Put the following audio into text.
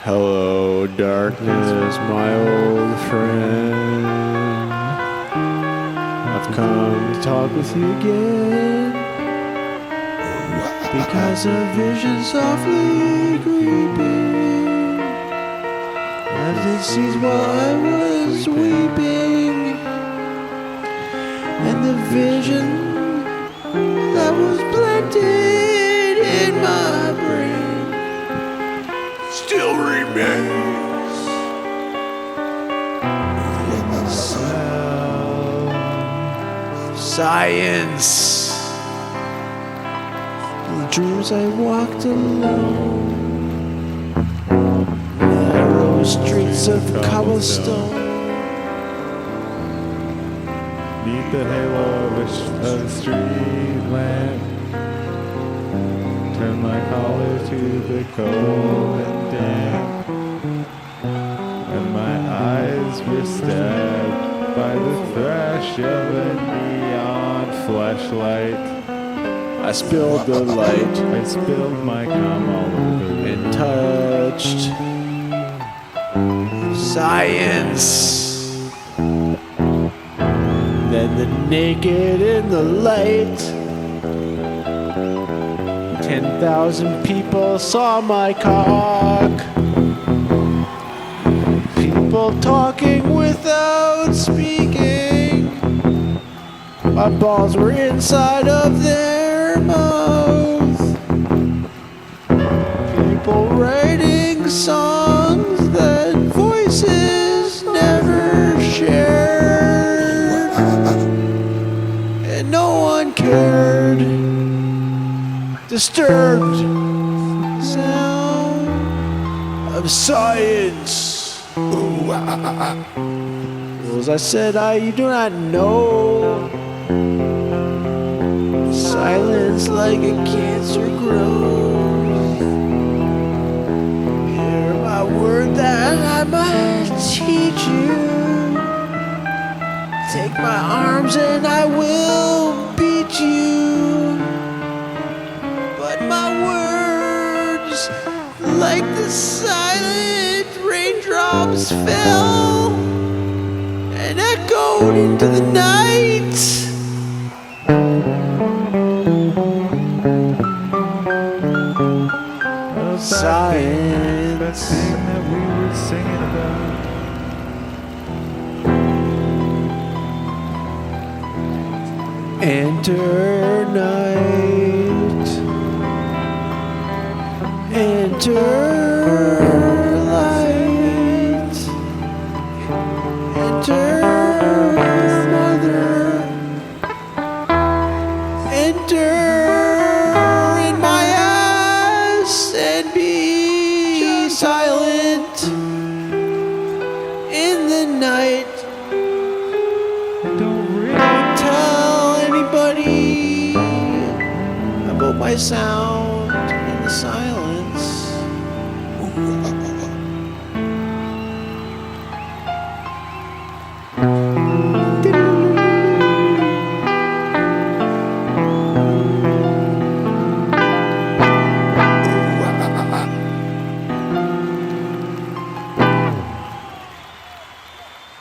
Hello, darkness, my old friend. I've come to talk with you again, because a vision softly creeping left its seeds while I was weeping, and the vision that was planted in my brain still remains. Science. The dreams I walked alone, narrow streets of cobblestone. Neath the halo of a street lamp, turn my collar to the cold and damp, and my eyes were stabbed by the flash of a neon flashlight. I spilled the light I spilled my cum all over and touched science. Then the naked in the light, 10,000 people saw my cock. People talking without speaking. My balls were inside of their mouth. People writing songs that voices never shared, and no one cared. Disturbed sound of science. Well, as I said, you do not know. Silence like a cancer grows. Hear my word that I might teach you. Take my arms and I will beat you. But my words, like the silent raindrops, fell and echoed into the night. Science. that thing that we were singing about. Enter night, enter light, enter mother, enter in my ass and be silent in the night. Don't really Tell anybody about my sound in the silence.